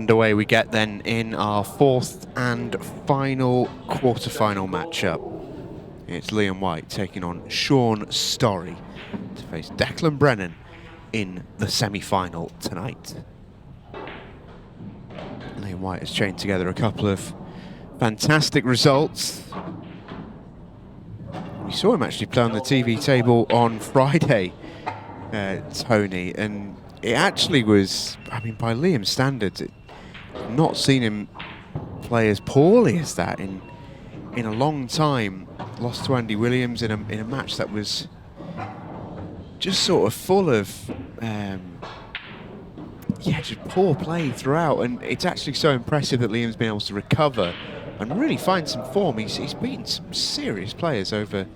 Underway we get then in our fourth and final quarter-final matchup. It's Liam White taking on Shaun Storry to face Declan Brennan in the semi-final tonight. Liam White has chained together a couple of fantastic results. We saw him actually play on the TV table on Friday, Tony, and it actually was, I mean, by Liam's standards, I've not seen him play as poorly as that in a long time. Lost to Andy Williams in a match that was just sort of full of just poor play throughout, and it's actually so impressive that Liam's been able to recover and really find some form. He's beaten some serious players over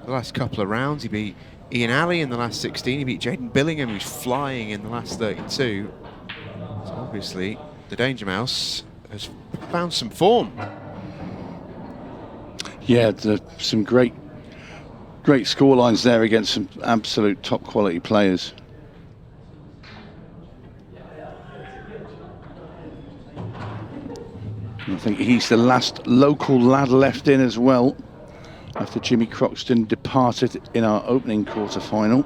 the last couple of rounds. He beat Ian Alley in the last 16. He beat Jaden Billingham, who's flying, in the last 32. So obviously, the Danger Mouse has found some form. Yeah, some great score lines there against some absolute top quality players. I think he's the last local lad left in as well, after Jimmy Croxton departed in our opening quarter-final.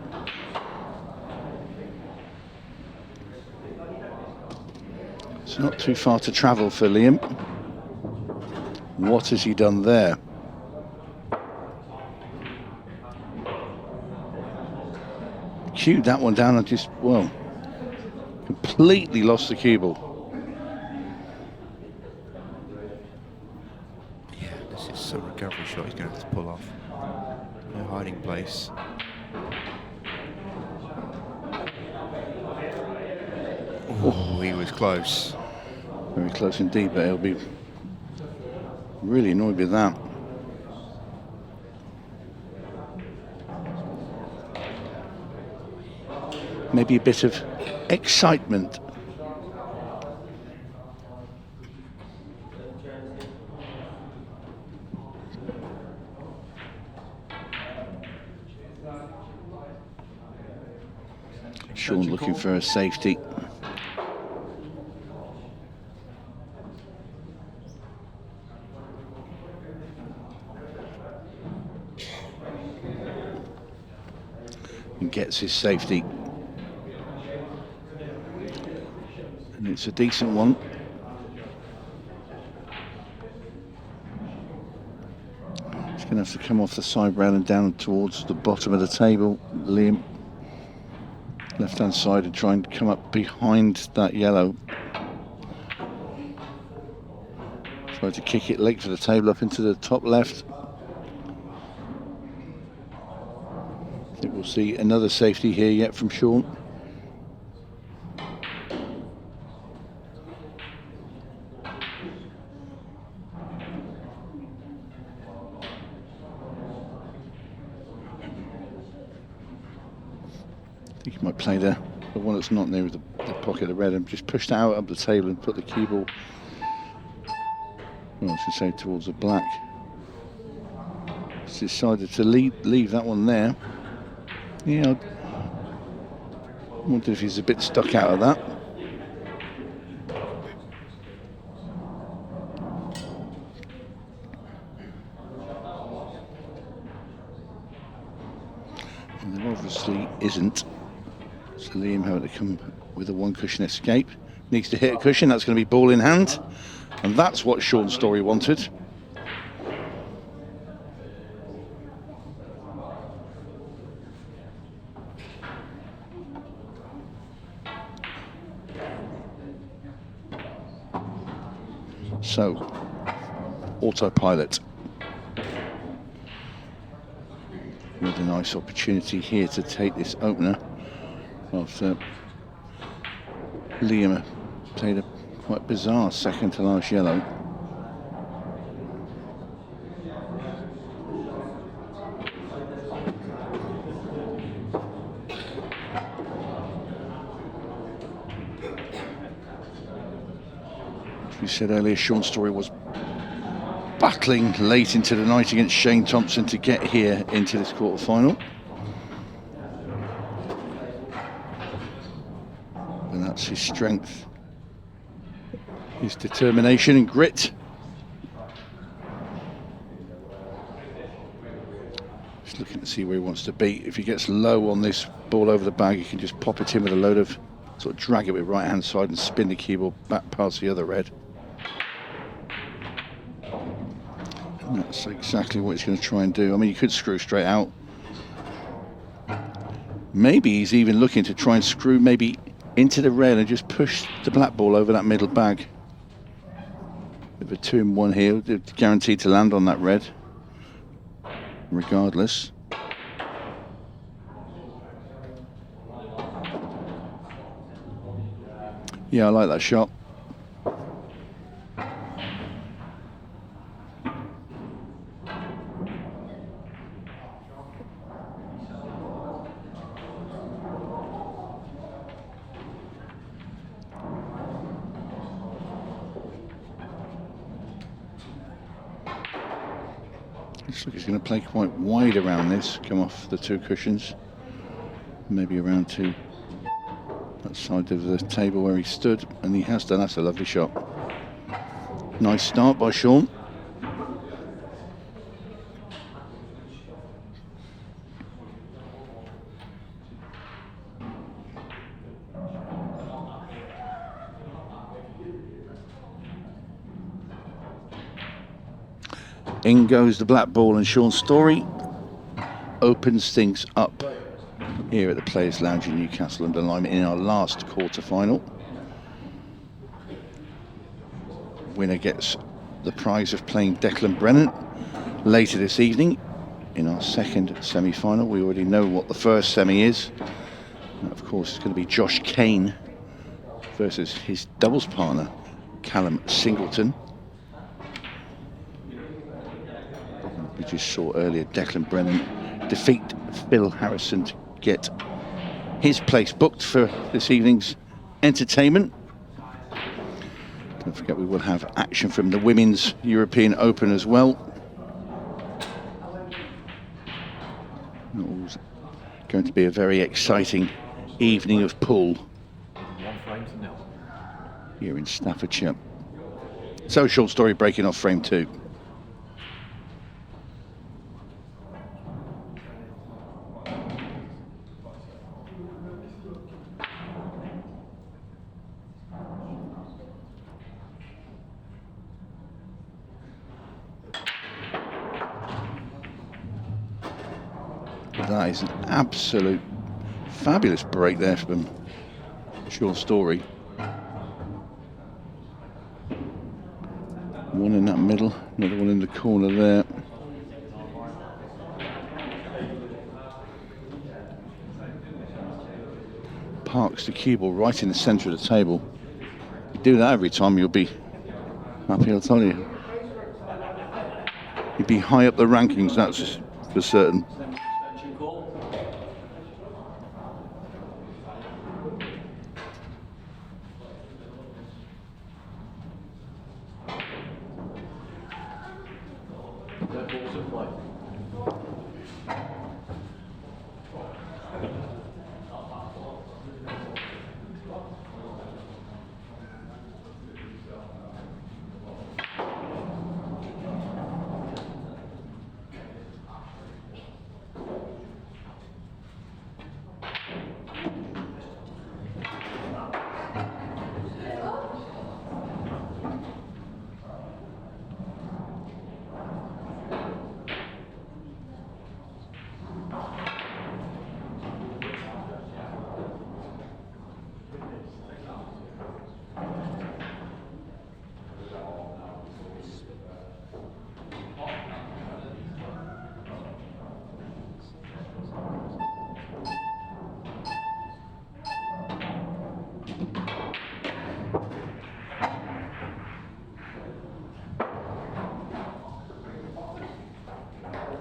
It's not too far to travel for Liam. What has he done there? Cued that one down and just, well, completely lost the cue ball. Yeah, this is some recovery shot he's going to have to pull off. No hiding place. Oh, he was close. Very close indeed, but he'll be really annoyed with that. Maybe a bit of excitement. Shaun looking for a safety. And gets his safety. And it's a decent one. He's going to have to come off the side rail and down towards the bottom of the table. Liam, left-hand side, and try and come up behind that yellow. Try to kick it late for the table up into the top left. I think we'll see another safety here yet from Shaun. I think he might play the one that's not near the pocket of red and just push that out up the table and put the cue ball, well, I should say, towards the black. He's decided to leave that one there. Yeah, I wonder if he's a bit stuck out of that. And there obviously isn't. So Liam having to come with a one cushion escape. Needs to hit a cushion, that's going to be ball in hand. And that's what Shaun Storry wanted. So, autopilot. With a nice opportunity here to take this opener. After Liam played a quite bizarre second to last yellow. As we said earlier, Shaun Storry was battling late into the night against Shane Thompson to get here into this quarter-final. And that's his strength. his determination and grit. Just looking to see where he wants to be. If he gets low on this ball over the bag, he can just pop it in with a load of, sort of drag it with right hand side and spin the cue ball back past the other red. And that's exactly what he's going to try and do. I mean, you could screw straight out. Maybe he's even looking to try and screw maybe into the red and just push the black ball over that middle bag. With a 2-in-1 here, guaranteed to land on that red, regardless. Yeah, I like that shot. Looks like he's going to play quite wide around this, come off the 2 cushions, maybe around to that side of the table where he stood, and he has done. That's a lovely shot. Nice start by Shaun. In goes the black ball, and Shaun Storry opens things up here at the Players Lounge in Newcastle under Lyme in our last quarter-final. Winner gets the prize of playing Declan Brennan later this evening in our second semi-final. We already know what the first semi is. And of course, it's going to be Josh Kane versus his doubles partner, Callum Singleton. We just saw earlier Declan Brennan defeat Phil Harrison to get his place booked for this evening's entertainment. Don't forget, we will have action from the Women's European Open as well. It's going to be a very exciting evening of pool here in Staffordshire. So Shaun Storry breaking off frame 2. That is an absolute fabulous break there from Shaun Storry. One in that middle, another one in the corner there. Parks the cue ball right in the centre of the table. You do that every time, you'll be happy, I'll tell you. You'd be high up the rankings, that's for certain.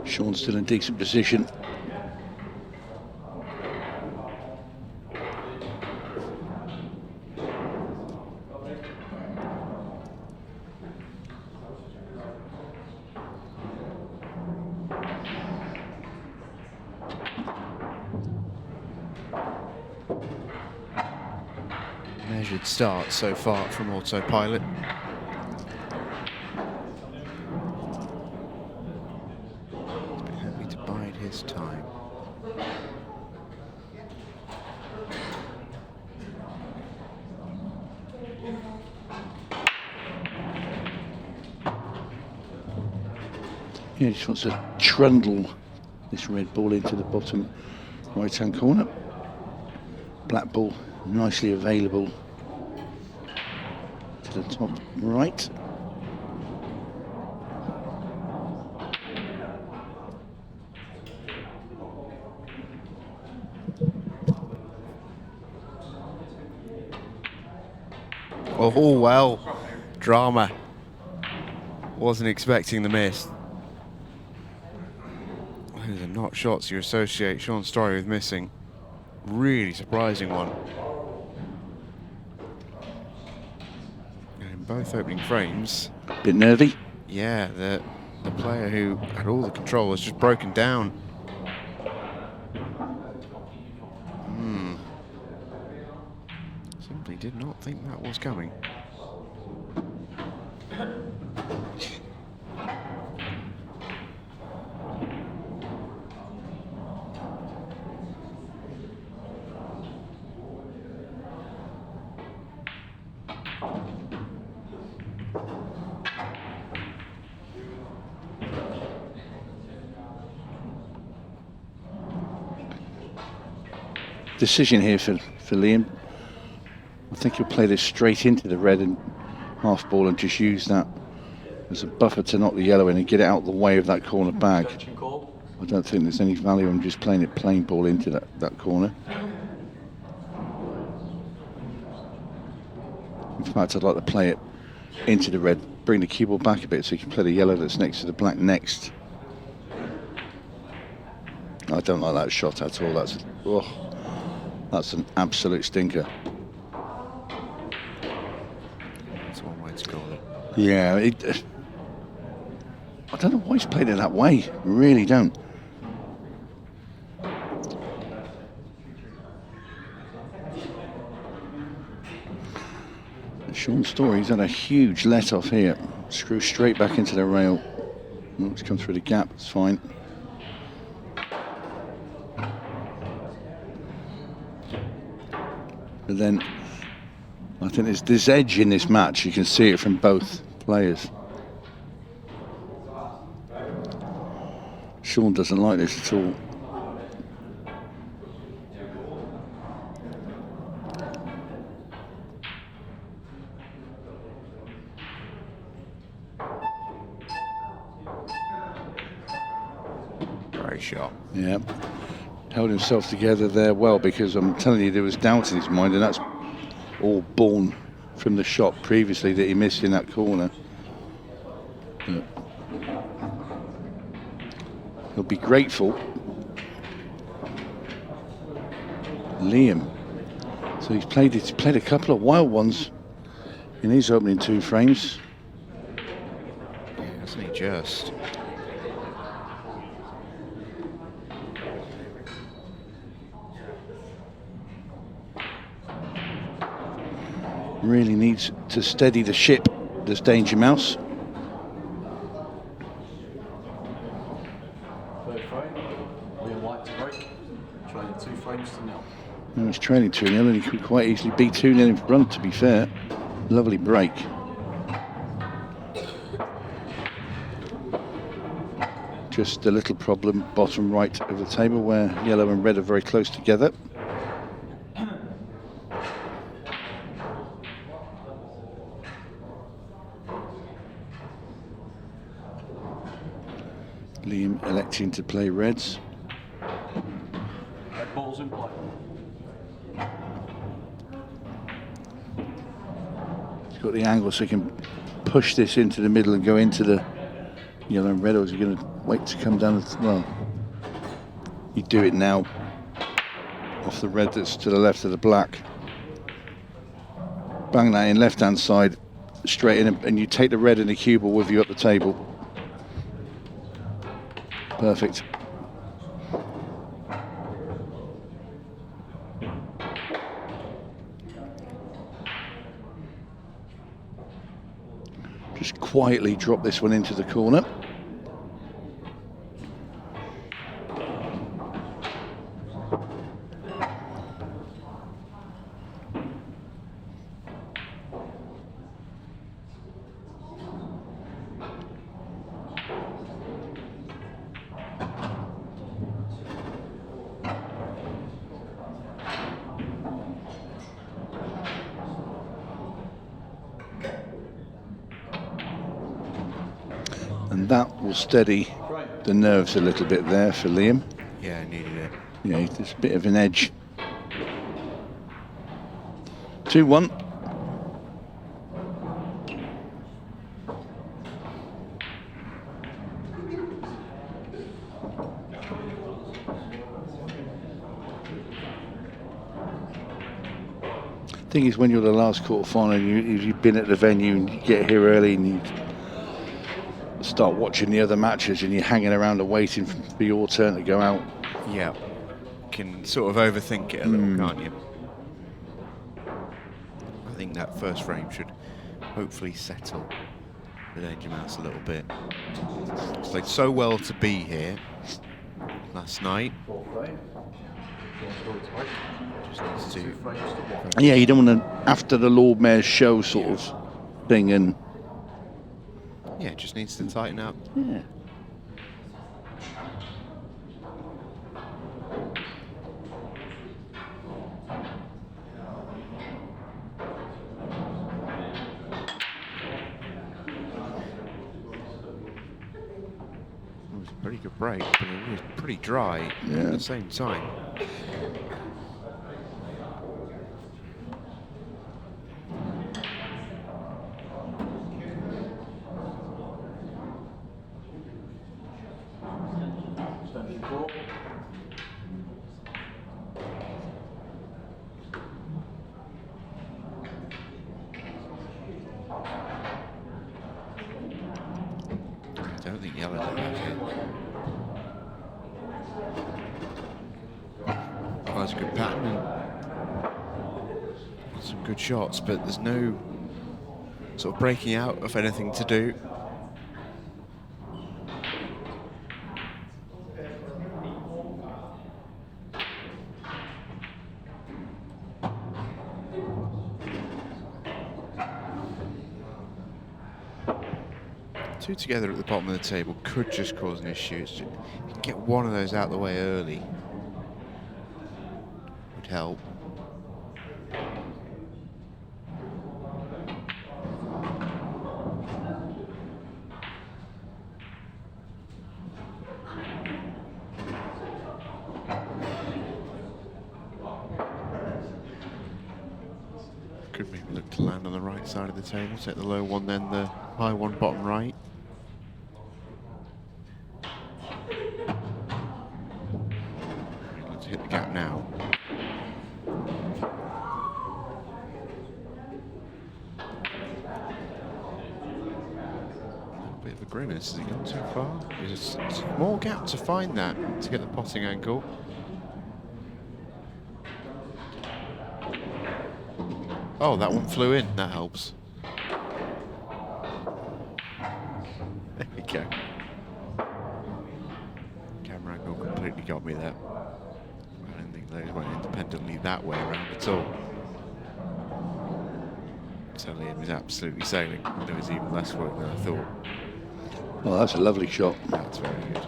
Shaun's still in decent position. Measured start so far from 𝗏𝗏𝗀. his time. Yeah, he just wants to trundle this red ball into the bottom right-hand corner. Black ball nicely available to the top right. Oh, well, drama. Wasn't expecting the miss. Those are not shots you associate Shaun Storry with missing. Really surprising one. And in both opening frames. Bit nervy. Yeah, the player who had all the control was just broken down. Simply did not think that was coming. Decision here for Liam. I think he'll play this straight into the red and half ball and just use that as a buffer to knock the yellow in and get it out the way of that corner bag. I don't think there's any value in just playing it plain ball into that corner. In fact, I'd like to play it into the red, bring the cue ball back a bit so you can play the yellow that's next to the black next. I don't like that shot at all. That's an absolute stinker. That's one way to call it. Yeah, I don't know why he's played it that way. Really don't. Shaun Storry's had a huge let off here. Screw straight back into the rail. It's come through the gap. It's fine. But then I think there's this edge in this match. You can see it from both players. Shaun doesn't like this at all. Great shot. Yeah. Held himself together there well, because I'm telling you, there was doubt in his mind, and that's all born from the shot previously that he missed in that corner. But he'll be grateful. Liam. So he's played a couple of wild ones in his opening 2 frames. Yeah, hasn't he just? Really needs to steady the ship, this 𝗍𝗪𝗇. Third frame, Liam White to break, trailing 2 frames to 0. And he's trailing 2-0, and he could quite easily be 2-0 in front, to be fair. Lovely break. Just a little problem bottom right of the table where yellow and red are very close together. Liam electing to play reds. Red ball's in play. He's got the angle so he can push this into the middle and go into the yellow and red, or is he going to wait to come down? Well, you do it now. Off the red that's to the left of the black. Bang that in left-hand side, straight in, and you take the red and the cue ball with you up the table. Perfect. Just quietly drop this one into the corner. that will steady the nerves a little bit there for Liam. Yeah, I needed it. Yeah, there's a bit of an edge. 2-1. Thing is, when you're the last quarter-final, you've been at the venue and you get here early and you start watching the other matches and you're hanging around and waiting for your turn to go out. Yeah, can sort of overthink it a little, can't you? I think that first frame should hopefully settle the Danger Mouse a little bit. It's played so well to be here last night. Just needs to... Yeah, you don't want to, after the Lord Mayor's show sort of thing, and... Yeah, just needs to tighten up. Yeah. It was a pretty good break, but it was pretty dry at the same time. I don't think yellow's about it. Oh, that's a good pattern and some good shots, but there's no sort of breaking out of anything to do. Two together at the bottom of the table could just cause an issue. It's just, you can get one of those out of the way early. Would help. Could maybe look to land on the right side of the table, take the low one, then the high one bottom right. Let's hit the gap now. A bit of a grimace. Has he gone too far? There's a small gap to find that to get the potting angle. Oh, that one flew in. That helps. There we go. Camera angle completely got me there. I don't think those went independently that way around at all. So Liam was absolutely sailing. There was even less work than I thought. Well, that's a lovely shot. That's very good.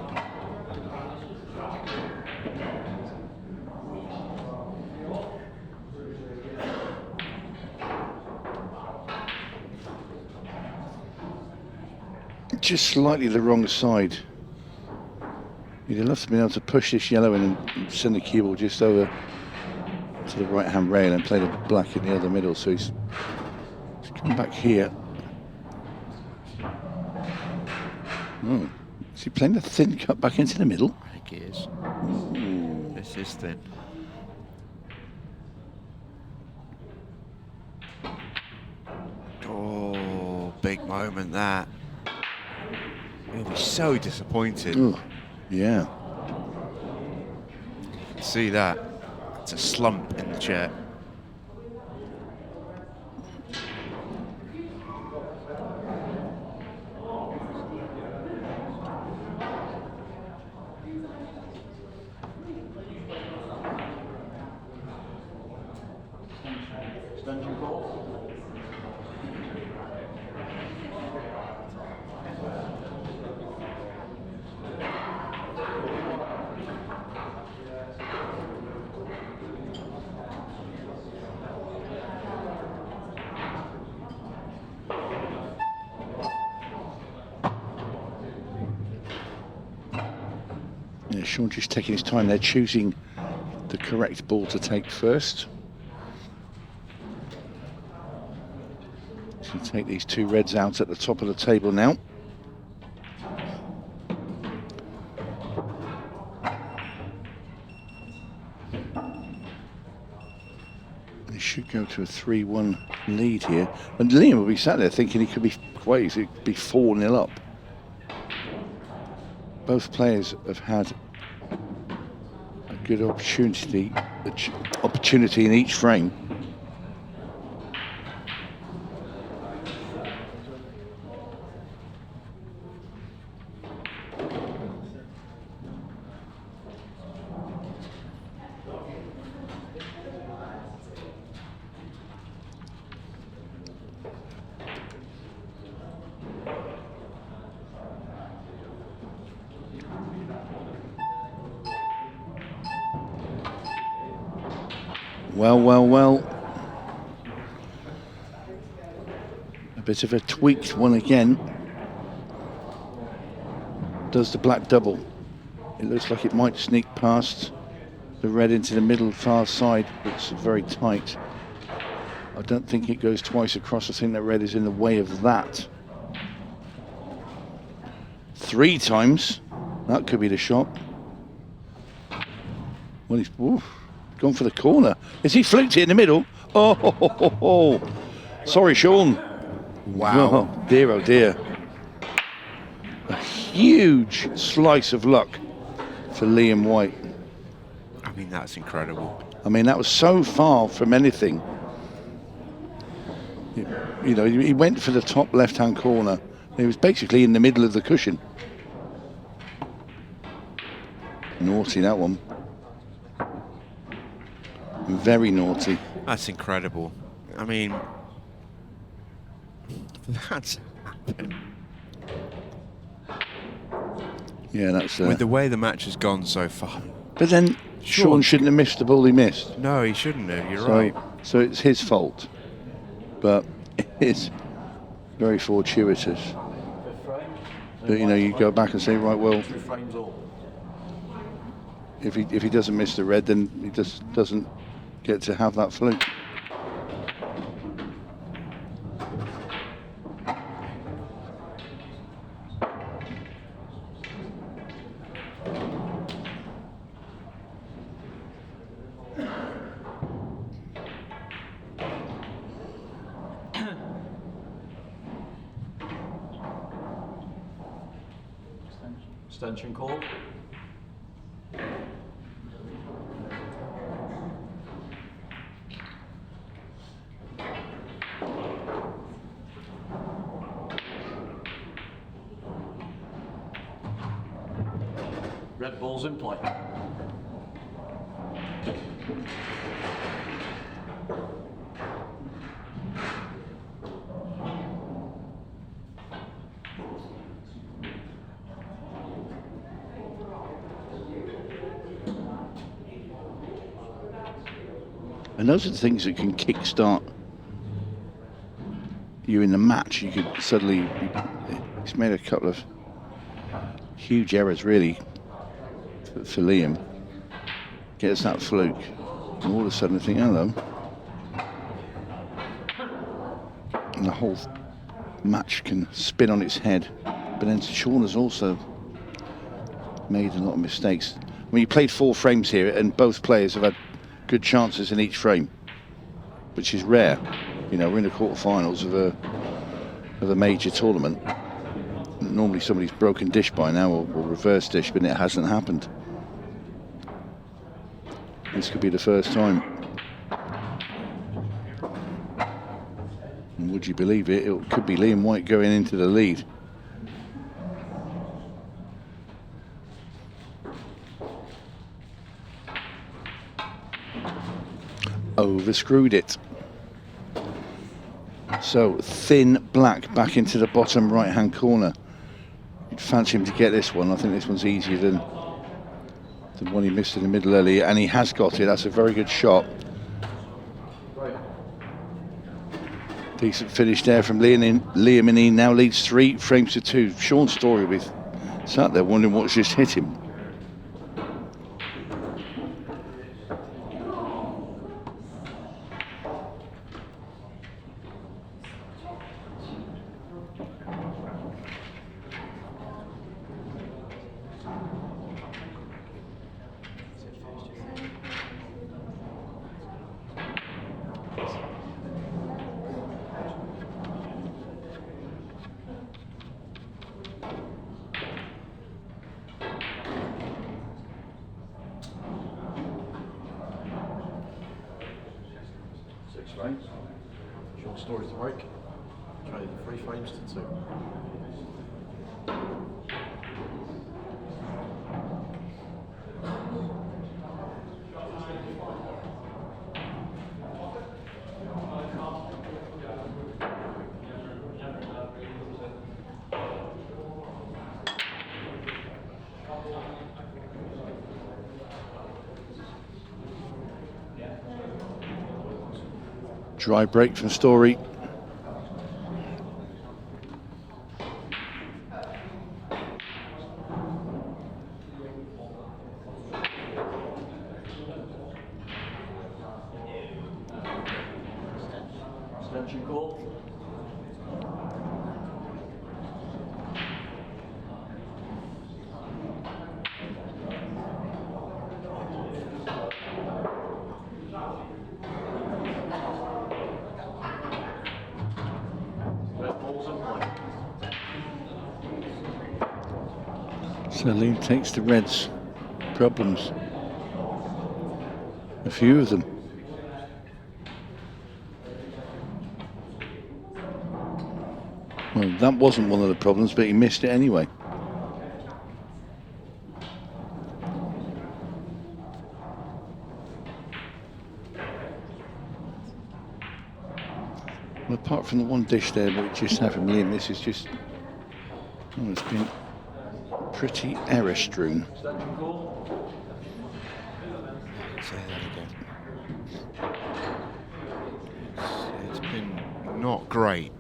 Just slightly the wrong side. You'd have loved to be able to push this yellow in and send the cue ball just over to the right-hand rail and play the black in the other middle. So he's come back here. Oh, is he playing the thin cut back into the middle? I think he is. This is thin. Oh, big moment that. He'll be so disappointed. Ooh, yeah. See that? It's a slump in the chair. Shaun just taking his time there, choosing the correct ball to take first. He's going to take these two reds out at the top of the table now. He should go to a 3-1 lead here. And Liam will be sat there thinking he could be quite easily be 4-0 up. Both players have had a good opportunity in each frame. Well. A bit of a tweaked one again. Does the black double. It looks like it might sneak past the red into the middle far side. It's very tight. I don't think it goes twice across. I think that red is in the way of that. 3 times. That could be the shot. Well, he's gone for the corner. Has he fluked it in the middle? Oh. Sorry, Shaun. Wow. Oh dear. A huge slice of luck for Liam White. I mean, that's incredible. I mean, that was so far from anything. You know, he went for the top left-hand corner. He was basically in the middle of the cushion. Naughty, that one. Very naughty. That's incredible. I mean, that's happened. Yeah, that's... With the way the match has gone so far. But then Shaun shouldn't have missed the ball he missed. No, he shouldn't have. You're right. So it's his fault. But it's very fortuitous. But, you know, you go back and say, right, well, if he doesn't miss the red, then he just doesn't get to have that fluke. Extension call. Red ball's in play. And those are the things that can kick-start you in the match. You could suddenly... He's made a couple of huge errors, really, for Liam. Gets that fluke. And all of a sudden I think, hello. And the whole match can spin on its head. But then Shaun has also made a lot of mistakes. I mean, he played 4 frames here, and both players have had good chances in each frame, which is rare. You know, we're in the quarterfinals of a major tournament. Normally somebody's broken dish by now, or reverse dish, but it hasn't happened. This could be the first time. And would you believe it? It could be Liam White going into the lead. Overscrewed it. So thin black back into the bottom right hand corner. You'd fancy him to get this one. I think this one's easier than the one he missed in the middle earlier, and he has got it. That's a very good shot. Decent finish there from Liam, and he now leads 3 frames to 2. Shaun Storry with sat there wondering what's just hit him. frame. Shaun Storry to break. Trading 3 frames to 2. Dry break from Storry. Extension call. So Liam takes the Reds' problems. A few of them. Well, that wasn't one of the problems, but he missed it anyway. Well, apart from the one dish there, but it just happened, Liam, this is just... Oh, it's been pretty error-strewn. Extension call. Say that again. It's been not great.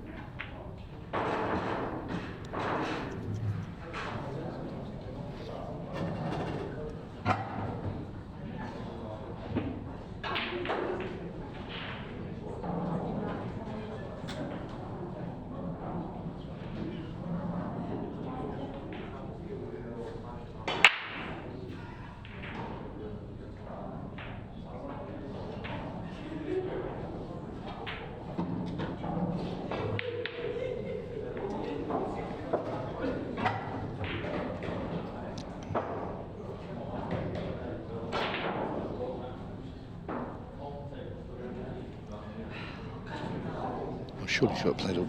Surely should have played a...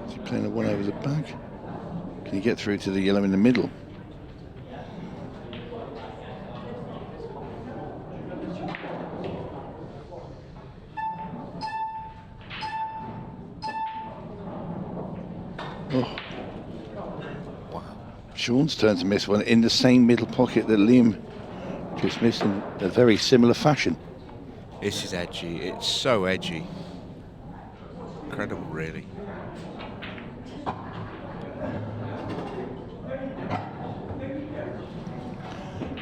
Is he playing a one over the back? Can he get through to the yellow in the middle? Oh. Wow. Shaun's turn to miss one in the same middle pocket that Liam just missed in a very similar fashion. This is edgy. It's so edgy. Incredible, really.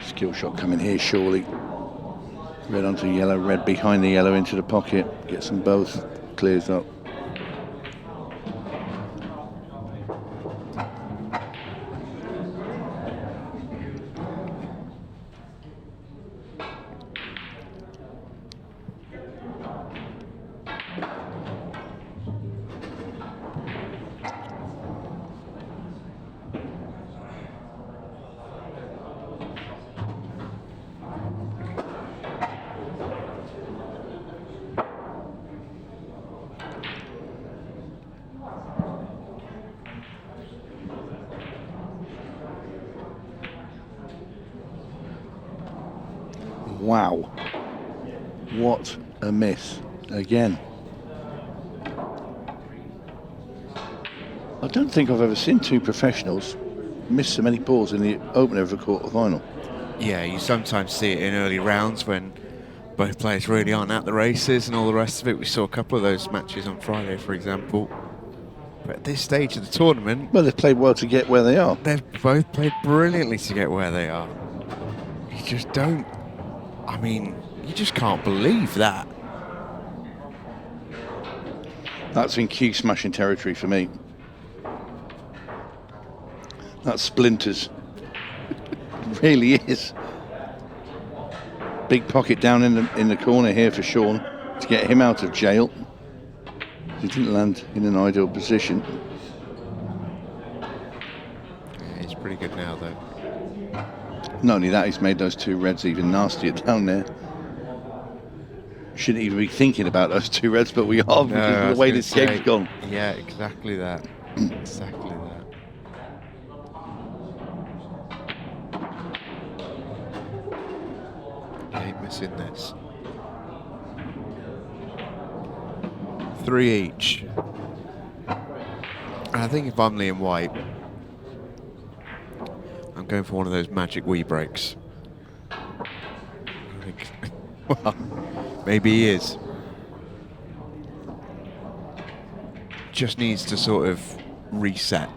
Skill shot coming here, surely. Red onto yellow, red behind the yellow into the pocket. Gets them both, clears up. Wow, what a miss again. I don't think I've ever seen two professionals miss so many balls in the opener of a quarter-final. Yeah, you sometimes see it in early rounds when both players really aren't at the races and all the rest of it. We saw a couple of those matches on Friday, for example. But at this stage of the tournament... Well, they've played well to get where they are. They've both played brilliantly to get where they are. You just don't... I mean, you just can't believe that. That's in cue smashing territory for me. That's splinters. It really is. Big pocket down in the corner here for Shaun to get him out of jail. He didn't land in an ideal position. Yeah, he's pretty good now, though. Not only that, he's made those two reds even nastier down there. shouldn't even be thinking about those two reds, but we are because of the way this game's gone. Yeah, exactly that. Exactly that. I ain't missing this. 3 each. And I think if I'm Liam White, I'm going for one of those magic wee breaks. Well, maybe he is. Just needs to sort of reset.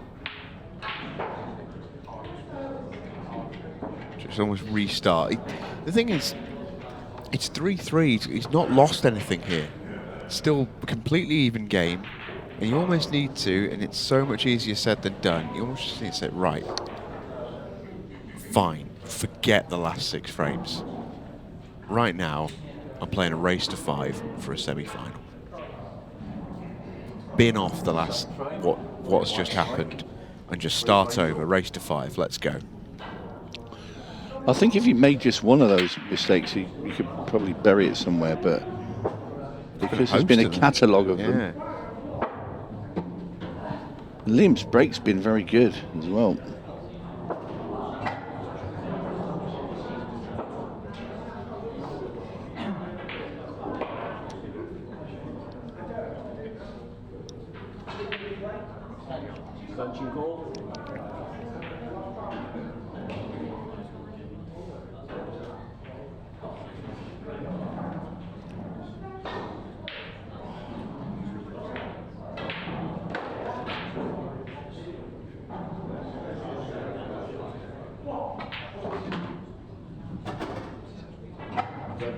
Just almost restart. The thing is, it's 3-3. He's not lost anything here. Still a completely even game. And you almost need to, and it's so much easier said than done, you almost just need to say, right, fine, forget the last 6 frames. Right now, I'm playing a race to 5 for a semi-final. Bin off the last, what's just happened, and just start over, race to 5, let's go. I think if you made just one of those mistakes, you could probably bury it somewhere, but because there's been a catalogue of them. Liam's break's been very good as well.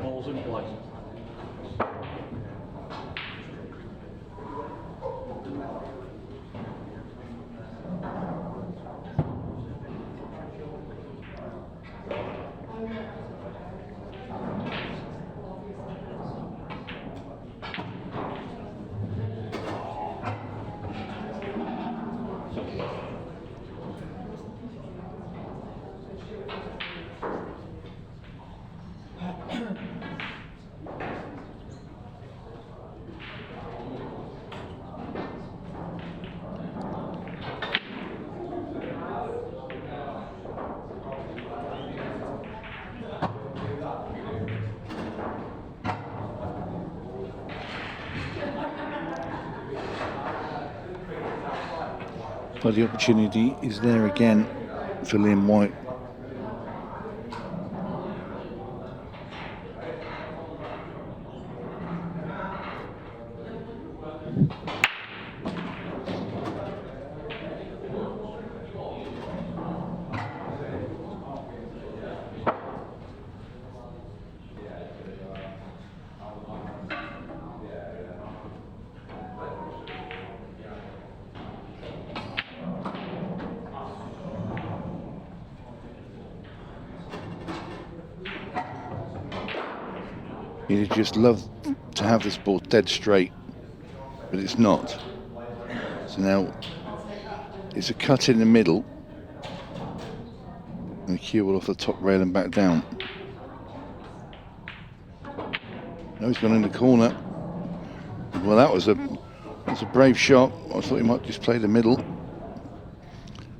Ball's in play. But the opportunity is there again for Liam White. You'd just love to have this ball dead straight, but it's not. So now it's a cut in the middle, and the cue will off the top rail and back down. No, he's gone in the corner. Well, that's a brave shot. I thought he might just play the middle.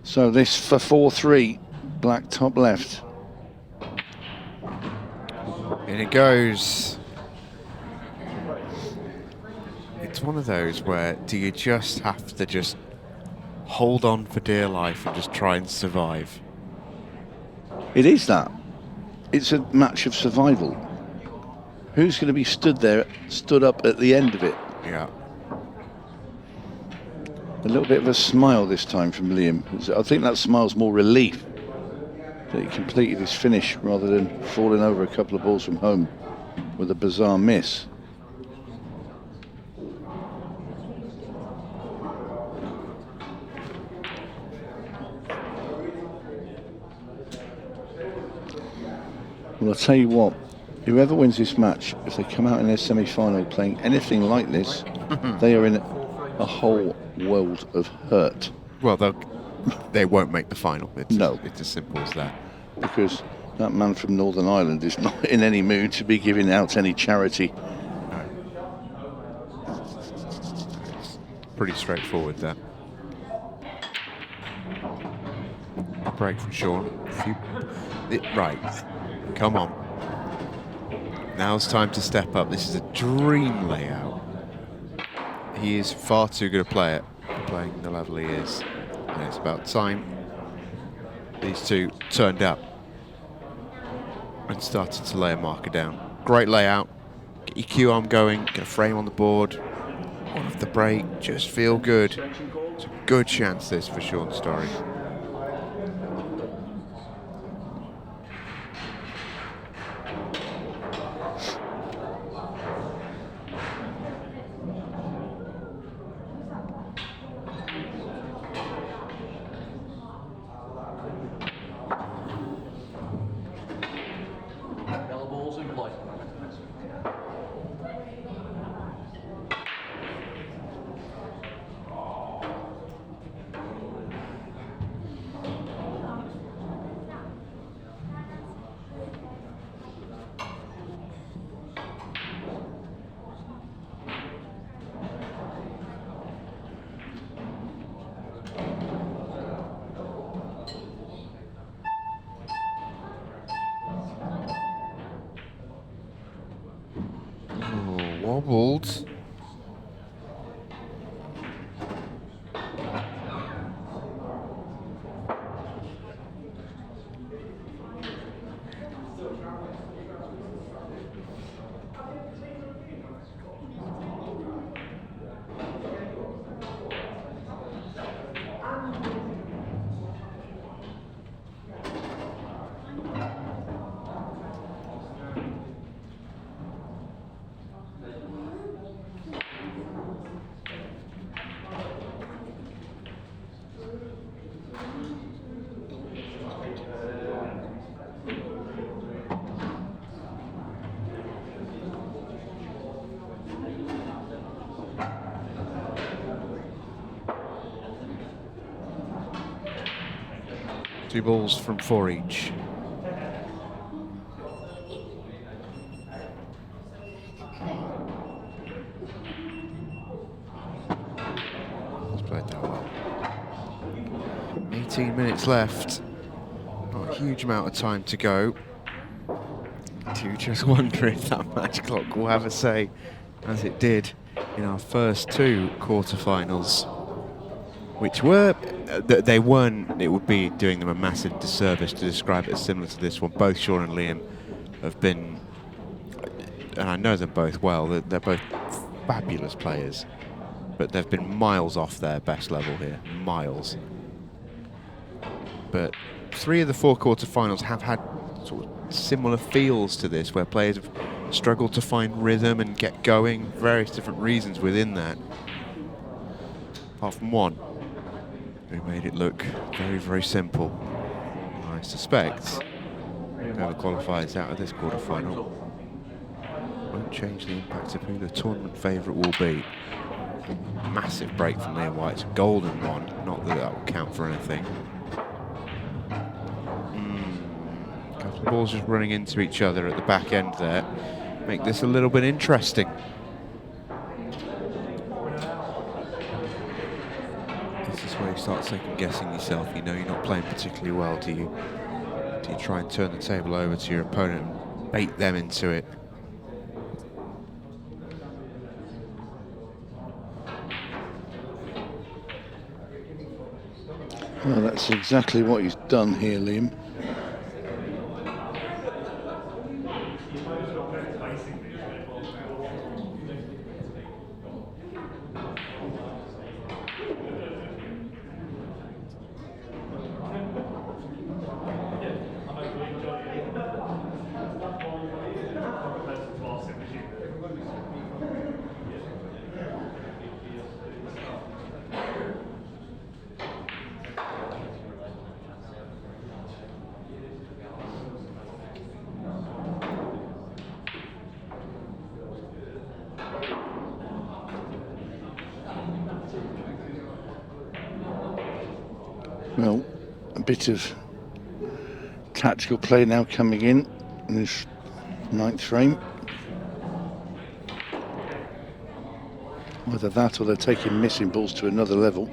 So this for 4-3, black top left. In it goes. It's one of those where do you just have to just hold on for dear life and just try and survive? It is that. It's a match of survival. Who's going to be stood up at the end of it? Yeah. A little bit of a smile this time from Liam. I think that smile's more relief that he completed his finish rather than falling over a couple of balls from home with a bizarre miss. Well, I'll tell you what, whoever wins this match, if they come out in their semi-final playing anything like this, they are in a whole world of hurt. Well, they won't make the final. It's as simple as that. Because that man from Northern Ireland is not in any mood to be giving out any charity pretty straightforward there. Break from Shaun. Right, come on. Now's time to step up. This is a dream layout. He is far too good a player, playing the level he is. And it's about time these two turned up and started to lay a marker down. Great layout. Get your cue arm going, get a frame on the board. One off the break, just feel good. It's a good chance this for Shaun Storry. Wobbled. Two balls from 4 each. He's played that well. 18 minutes left. Not a huge amount of time to go. Do just wonder if that match clock will have a say, as it did in our first two quarterfinals, which were, they weren't, it would be doing them a massive disservice to describe it as similar to this one. Both Shaun and Liam have been, and I know them both well, they're both fabulous players, but they've been miles off their best level here, miles. But 3 of the 4 quarterfinals have had sort of similar feels to this, where players have struggled to find rhythm and get going, various different reasons within that. Apart from one, who made it look very, very simple. I suspect whoever qualifies out of this quarterfinal won't change the impact of who the tournament favourite will be. Massive break from Liam White. It's a golden one, not that that will count for anything. A couple of balls just running into each other at the back end there. Make this a little bit interesting. Where you start second guessing yourself. You know you're not playing particularly well. Do you try and turn the table over to your opponent and bait them into it? Well, that's exactly what he's done here, Liam. Well, a bit of tactical play now coming in this 9th frame. Either that or they're taking missing balls to another level.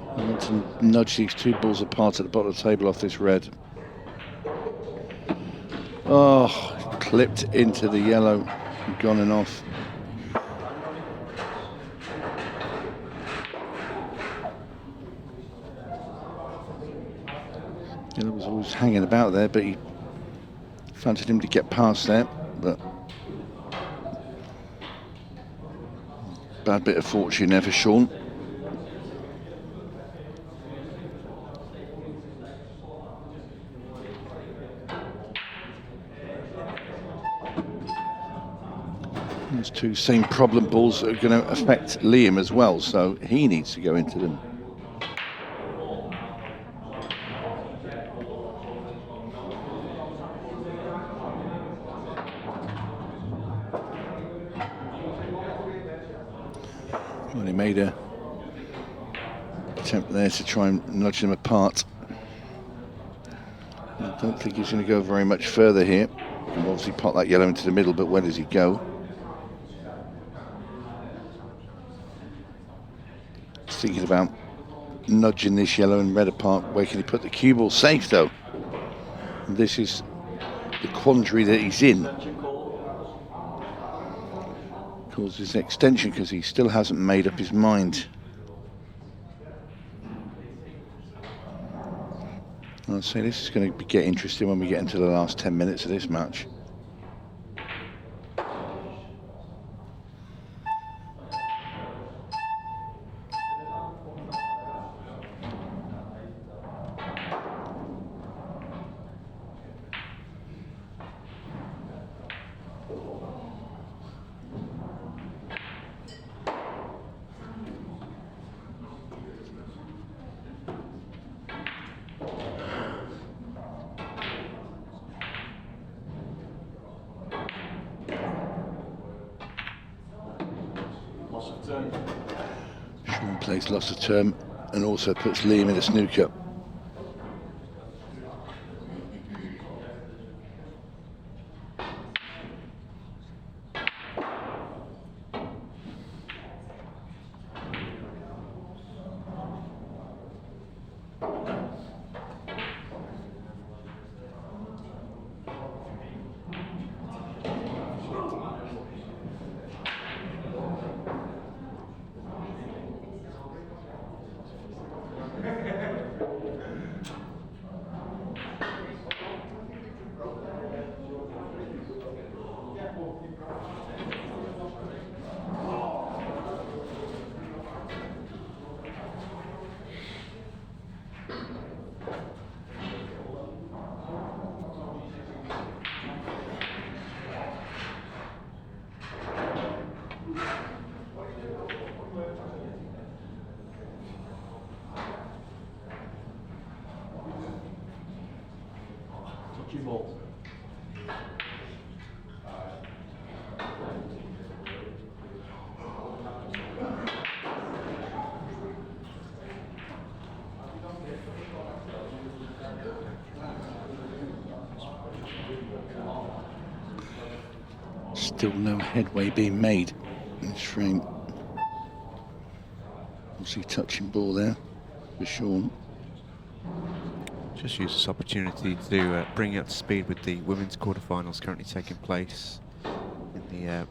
I want to nudge these two balls apart at the bottom of the table off this red. Oh, clipped into the yellow, gone and off. Yellow was always hanging about there, but he fancied him to get past there, but bad bit of fortune there for Shaun. Those two same problem balls that are going to affect Liam as well, so he needs to go into them. Well, he made a attempt there to try and nudge them apart. I don't think he's going to go very much further here. He can obviously pot that yellow into the middle, but where does he go? Thinking about nudging this yellow and red apart. Where can he put the cue ball safe though? And this is the quandary that he's in. Causes extension because he still hasn't made up his mind. I'll say this is going to get interesting when we get into the last 10 minutes of this match. Shaun plays loss of term and also puts Liam in a snooker. Still no headway being made in this frame. Obviously touching ball there for Shaun. Just use this opportunity to bring you up to speed with the women's quarterfinals currently taking place in the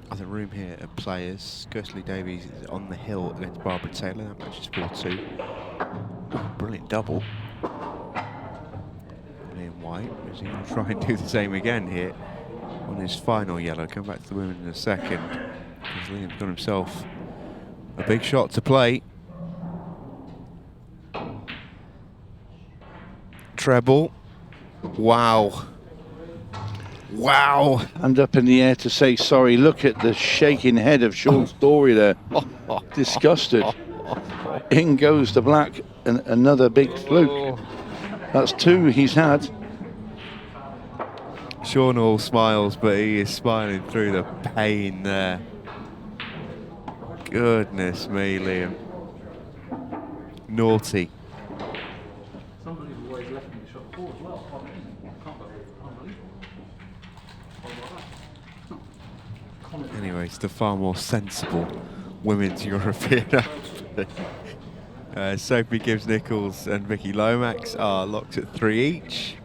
other room here at Players. Kersley Davies is on the hill against Barbara Taylor. That match is 4-2. Oh, brilliant double. Liam White, is he going to try and do the same again here? on his final yellow. Come back to the women in a second, because Liam's got himself a big shot to play. Treble. Wow. Wow. Hand up in the air to say sorry. Look at the shaking head of Shaun Storry there. Disgusted. In goes the black, and another big fluke. That's 2 he's had. Shaun all smiles, but he is smiling through the pain there. Goodness me, Liam. Naughty. Somebody always left me the shot forward as well. Unbelievable. Anyway, it's the far more sensible women's European Open. 𝗏𝗏𝗃𝗍𝗄 and Vicky Lomax are locked at 3 each.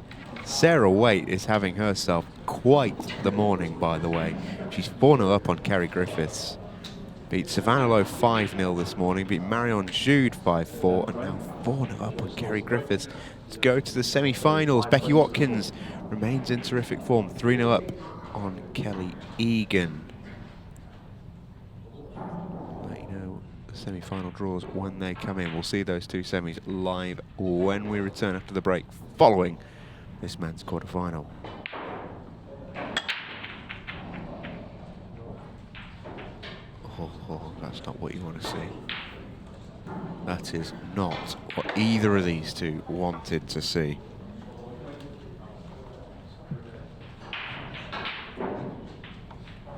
Sarah Waite is having herself quite the morning, by the way. She's 4-0 up on Kerry Griffiths. Beat Savannah Lowe 5-0 this morning, beat Marion Jude 5-4, and now 4-0 up on Kerry Griffiths to go to the semi-finals. Becky Watkins remains in terrific form, 3-0 up on Kelly Egan. Let you know the semi-final draws when they come in. We'll see those 2 semis live when we return after the break, following this men's quarterfinal. Oh, that's not what you want to see. That is not what either of these two wanted to see.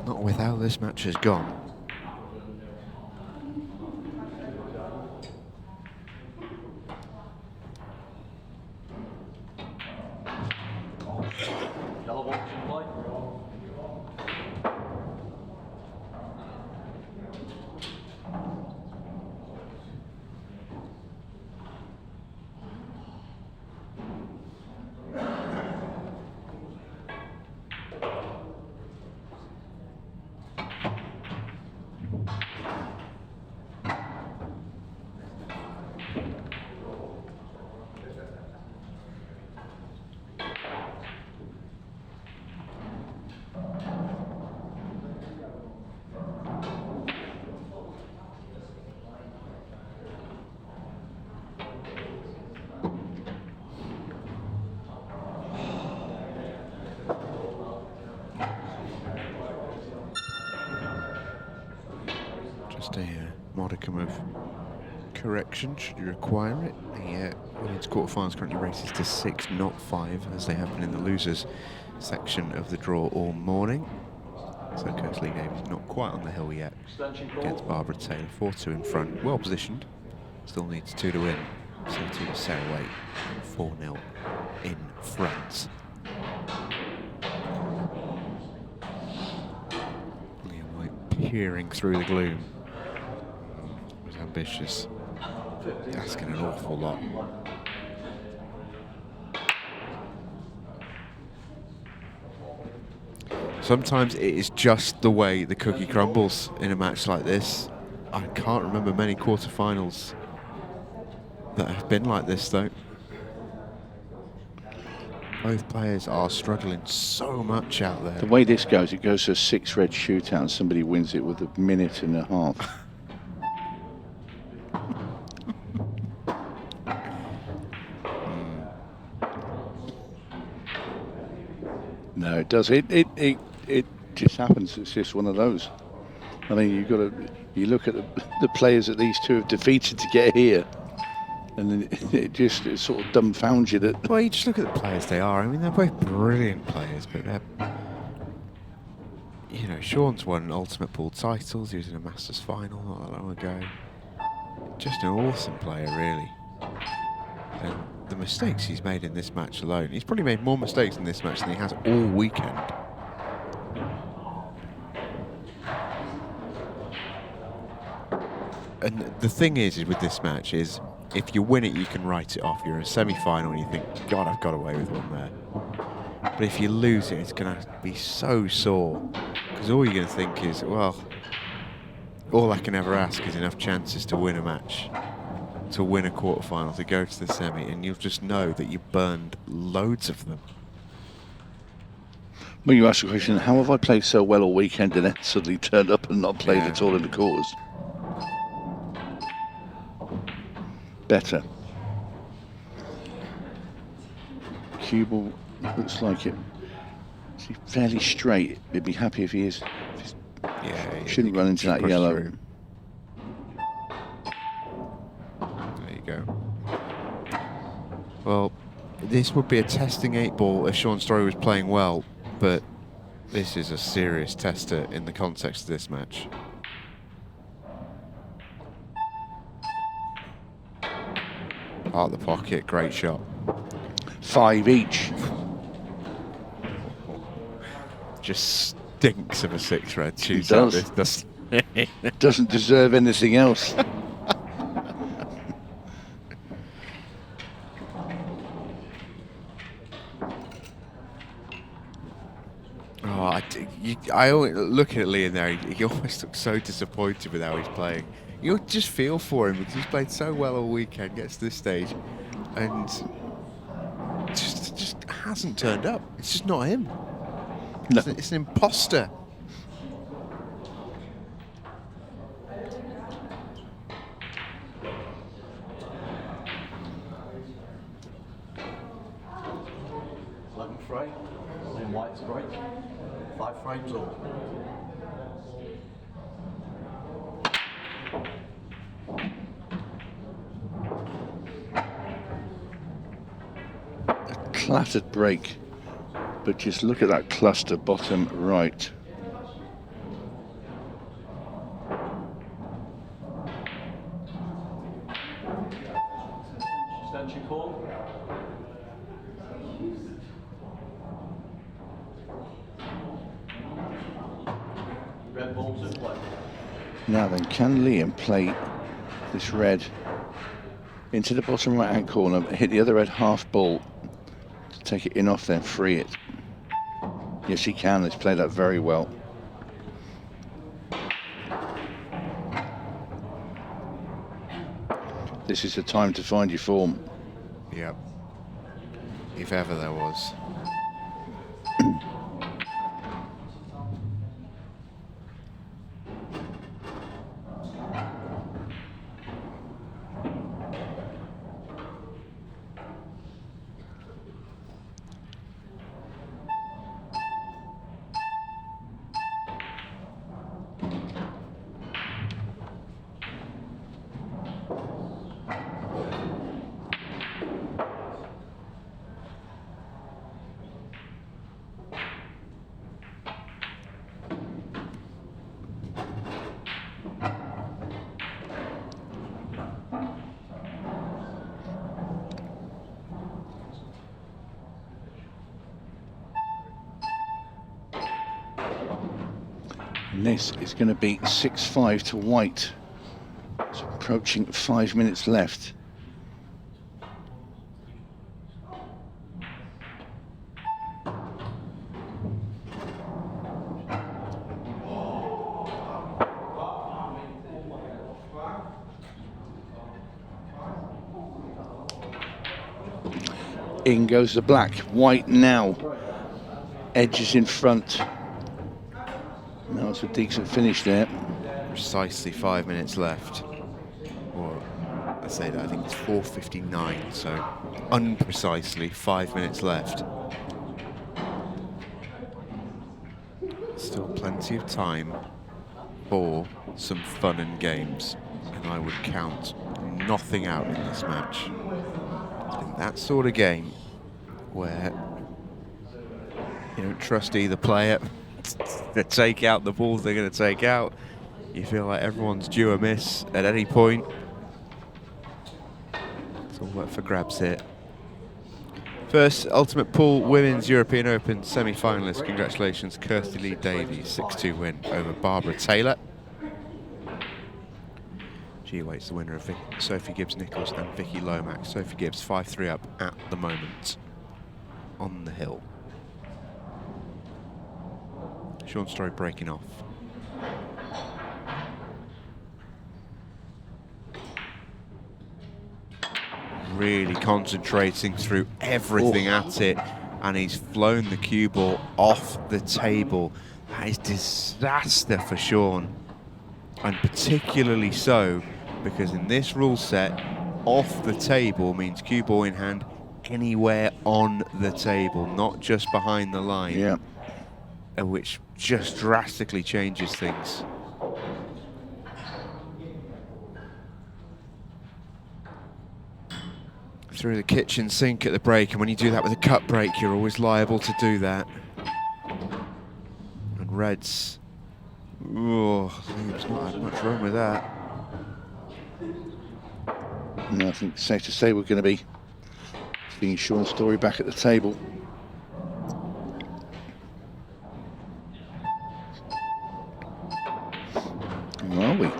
Not with how this match has gone. Yellow watch in play. Just a modicum of correction should you require it. The women's quarterfinals currently races to 6, not 5, as they have been in the losers section of the draw all morning. So Coach Lee Davies not quite on the hill yet against Barbara Taylor. 4-2 in front, well positioned. Still needs 2 to win. So 2 to Sarah Waite, 4-0 in front. Liam White peering through the gloom. Was ambitious, asking an awful lot. Sometimes it is just the way the cookie crumbles in a match like this. I can't remember many quarterfinals that have been like this, though. Both players are struggling so much out there. The way this goes, it goes to a 6-red shootout and somebody wins it with a minute and a half. No, it does. It just happens. It's just one of those. I mean, you look at the players that these two have defeated to get here, and then it sort of dumbfounds you that. Well, you just look at the players they are. I mean, they're both brilliant players, but they're, you know, Shaun's won ultimate pool titles. He was in a Masters final not that long ago. Just an awesome player, really. And the mistakes he's made in this match alone, he's probably made more mistakes in this match than he has all weekend. And the thing is with this match is, if you win it, you can write it off. You're in a semi-final and you think, God, I've got away with one there. But if you lose it, it's going to be so sore. Because all you're going to think is, well, all I can ever ask is enough chances to win a match, to win a quarterfinal, to go to the semi, and you'll just know that you burned loads of them. When you ask the question, how have I played so well all weekend and then suddenly turned up and not played at all in the quarters? Better. Cue ball looks like it. He's fairly straight. He'd be happy if he is. Yeah, Shouldn't run into that push yellow. through. There you go. Well, this would be a testing 8-ball if Shaun Storry was playing well, but this is a serious tester in the context of this match. Out the pocket, great shot. 5 each. Just stinks of a 6-red shootout. does. This doesn't Doesn't deserve anything else. Oh, I always look at Liam there. He always looks so disappointed with how he's playing. You just feel for him because he's played so well all weekend. Gets to this stage, and just hasn't turned up. It's just not him. No. It's an imposter. Frame. Liam White to break. 5 frames all. A clattered break. But just look at that cluster bottom right. Extension call. Red ball to play. Now then, can Liam play this red into the bottom right hand corner, hit the other red half ball to take it in off, then free it? Yes, he can. He's played that very well. This is the time to find your form. Yep. If ever there was. And this is going to be 6-5 to White. It's approaching 5 minutes left. In goes the black. White now edges in front. Now it's a decent finish there. Precisely 5 minutes left. Or I say that, I think it's 4:59, so unprecisely 5 minutes left. Still plenty of time for some fun and games, and I would count nothing out in this match. It's been that sort of game where you don't trust either player to take out the balls they're going to take out. You feel like everyone's due a miss at any point. It's all up for grabs here. First Ultimate Pool Women's European Open semi-finalist. Congratulations, 𝗪𝗓𝗄 Davies, 6-2 win over Barbara Taylor. She awaits the winner of Sophie Gibbs-Nichols and Vicky Lomax. Sophie Gibbs 5-3 up at the moment on the hill. Shaun Storry breaking off. Really concentrating through everything at it. and he's flown the cue ball off the table. That is disaster for Shaun, and particularly so because in this rule set, off the table means cue ball in hand anywhere on the table, not just behind the line. Yeah. Which just drastically changes things. Through the kitchen sink at the break, and when you do that with a cut break, you're always liable to do that. And Reds, oh, Liam's not had much wrong with that. No, I think it's safe to say we're going to be seeing Shaun Storry back at the table. Or are we?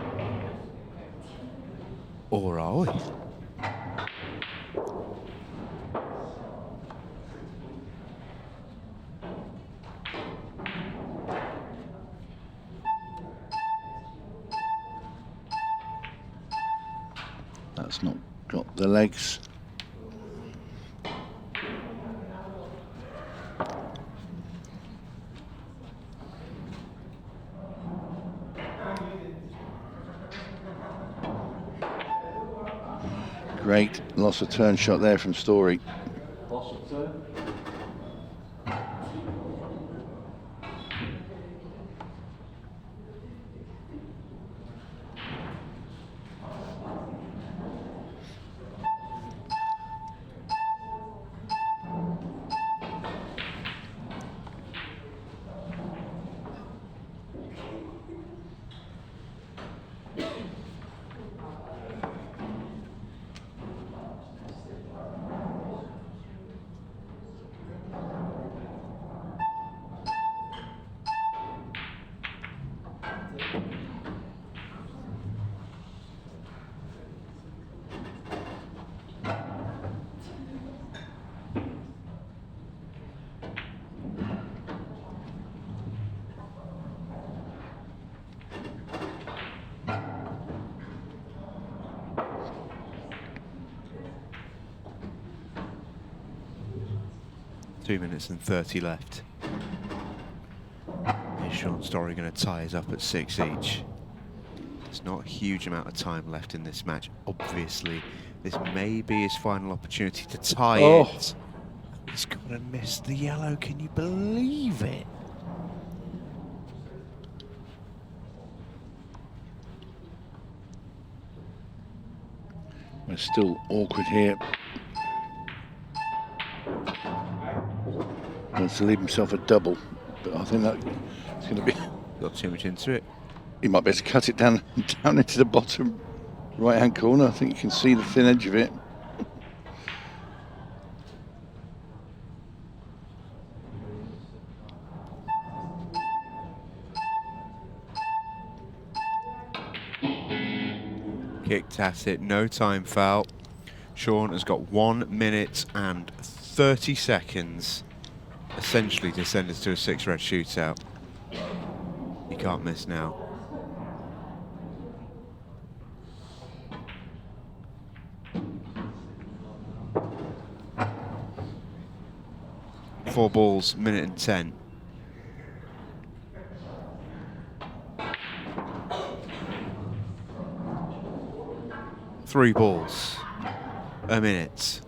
Or are we? That's not got the legs. Great loss of turn shot there from Storry. Loss of turn. Two minutes and 30 left. Is Shaun Storry going to tie us up at 6 each? There's not a huge amount of time left in this match. Obviously, this may be his final opportunity to tie it. He's got to miss the yellow. Can you believe it? We're still awkward here. Wants to leave himself a double, but I think that it's going to be. Got too much into it. He might be able to cut it down into the bottom right-hand corner. I think you can see the thin edge of it. Kicked at it, no time foul. Shaun has got 1 minute and 30 seconds. Essentially to send us to a 6-red shootout. You can't miss now. Four balls, minute and 10. Three balls, a minute.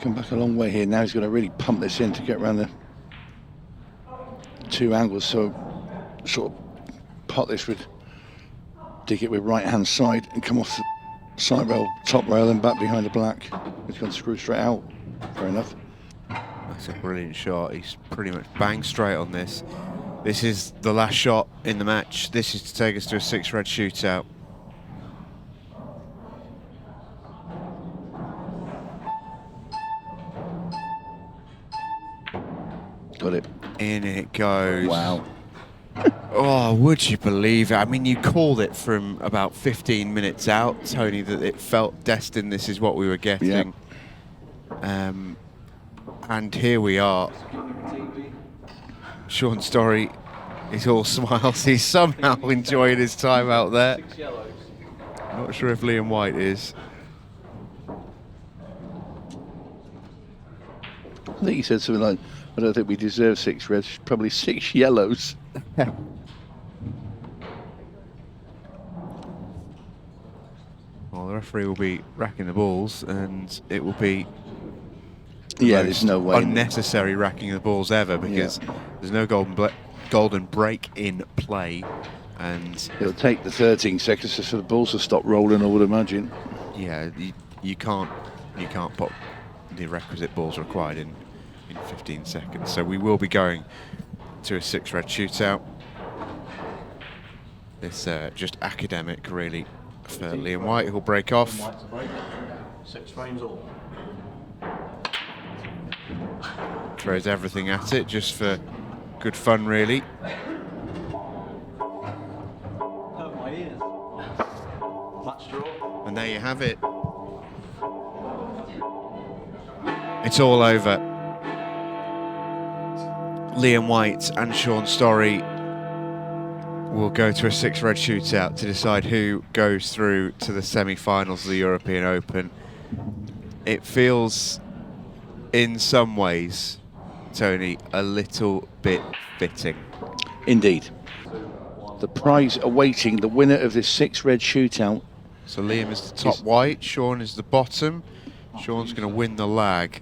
Come back a long way here. Now he's going to really pump this in to get around the two angles. So sort of pot this with, dig it with right hand side and come off the side rail, top rail, and back behind the black. He's going to screw straight out. Fair enough. That's a brilliant shot. He's pretty much bang straight on this. This is the last shot in the match. This is to take us to a 6-red shootout. Got it. In it goes. Wow. Oh, would you believe it? I mean, you called it from about 15 minutes out, Tony, that it felt destined. This is what we were getting. Yeah. And here we are. Shaun Storry is all smiles. He's somehow enjoying his time out there. Not sure if Liam White is. I think he said something like, I don't think we deserve 6 reds, probably 6 yellows. Well, the referee will be racking the balls, and it will be There's no way. Unnecessary racking the balls ever, because there's no golden break in play, and it'll take the 13 seconds for the balls to stop rolling, I would imagine. Yeah, you can't put the requisite balls required in 15 seconds. So we will be going to a 6-red shootout. This just academic, really, for Liam White, who'll break off. 6 frames all. Throws everything at it, just for good fun, really. Hurt my ears. Match draw. And there you have it. It's all over. Liam White and Shaun Storry will go to a 6-red shootout to decide who goes through to the semi-finals of the European Open. It feels, in some ways, Tony, a little bit fitting. Indeed. The prize awaiting the winner of this 6-red shootout. So Liam is the top white, Shaun is the bottom. Shaun's going to win the lag.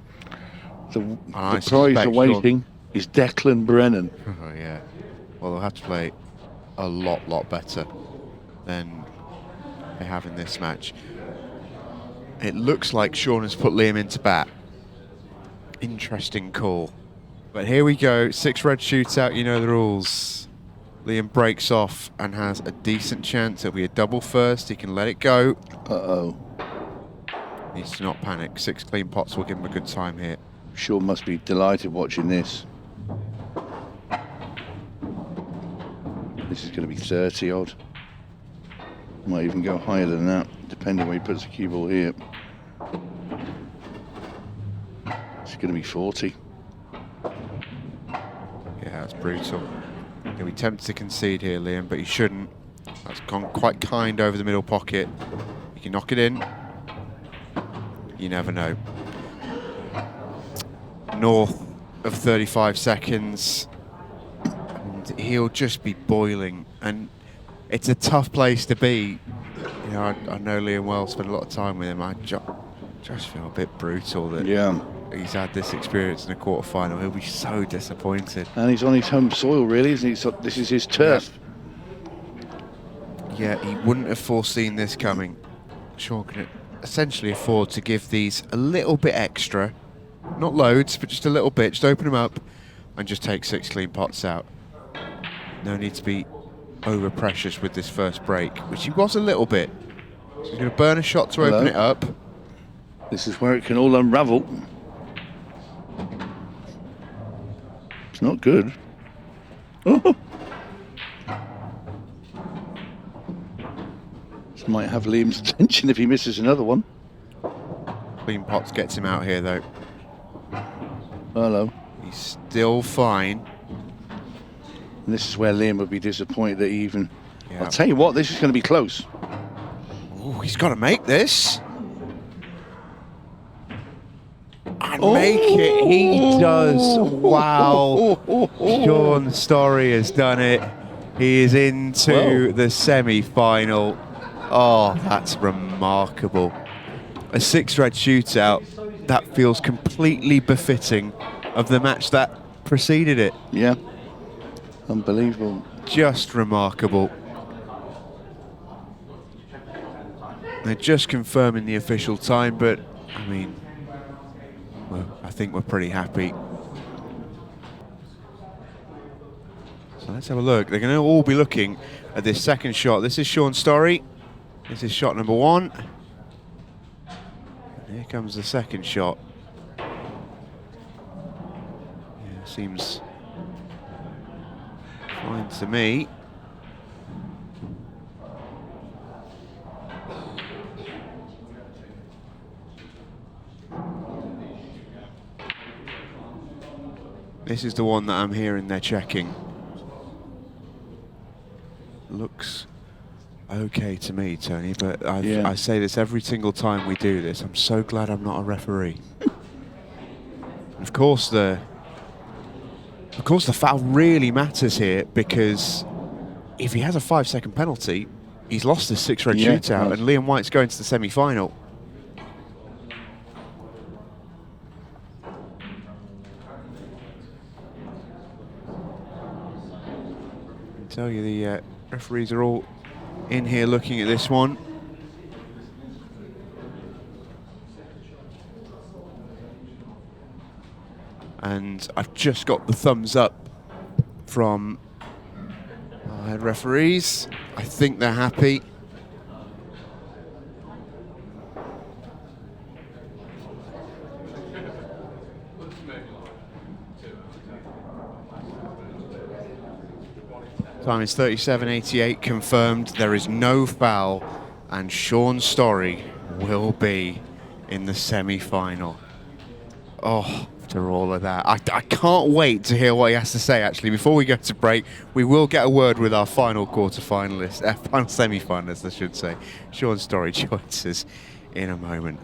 The prize awaiting is Declan Brennan. Oh, yeah. Well, they'll have to play a lot better than they have in this match. It looks like Shaun has put Liam into bat. Interesting call. But here we go, 6-red shootout, you know the rules. Liam breaks off and has a decent chance. It'll be a double first, he can let it go. Uh-oh. Needs to not panic. 6 clean pots will give him a good time here. Shaun must be delighted watching this. This is going to be 30 odd. Might even go higher than that, depending where he puts the cue ball here. It's going to be 40. Yeah, that's brutal. He'll be tempted to concede here, Liam, but he shouldn't. That's gone quite kind over the middle pocket. He can knock it in. You never know. North of 35 seconds. And he'll just be boiling. And it's a tough place to be. You know, I know Liam well, spent a lot of time with him. I just feel a bit brutal that he's had this experience in a quarter-final. He'll be so disappointed. And he's on his home soil, really, isn't he? So this is his turf. Yeah, he wouldn't have foreseen this coming. Shaun can essentially afford to give these a little bit extra. Not loads, but just a little bit. Just open them up and just take 6 clean pots out. No need to be over-precious with this first break, which he was a little bit. So he's going to burn a shot to open it up. This is where it can all unravel. It's not good. Oh. This might have Liam's attention if he misses another one. Clean pots gets him out here, though. Hello. He's still fine. And this is where Liam would be disappointed that he even... I'll tell you what, this is going to be close. Oh, he's got to make this. And make it. He does. Wow. Shaun Storry has done it. He is into the semi-final. Oh, that's remarkable. A 6-red shootout. That feels completely befitting of the match that preceded it. Yeah. Unbelievable. Just remarkable. They're just confirming the official time, but, I mean, well, I think we're pretty happy. So let's have a look. They're going to all be looking at this second shot. This is Shaun Storry. This is shot number 1. And here comes the second shot. Yeah, seems fine to me. This is the one that I'm hearing they're checking. Looks okay to me, Tony, but I say this every single time we do this. I'm so glad I'm not a referee. Of course the foul really matters here, because if he has a 5-second penalty, he's lost the 6-red shootout, and Liam White's going to the semi-final. I tell you, the referees are all in here looking at this one. And I've just got the thumbs up from our head referees. I think they're happy. Time is 37:88 confirmed. There is no foul, and Shaun Storry will be in the semi-final. Oh, after all of that, I can't wait to hear what he has to say. Actually, before we go to break, we will get a word with our final quarter-finalist, final semi-finalist, I should say. Shaun Storry joins us in a moment.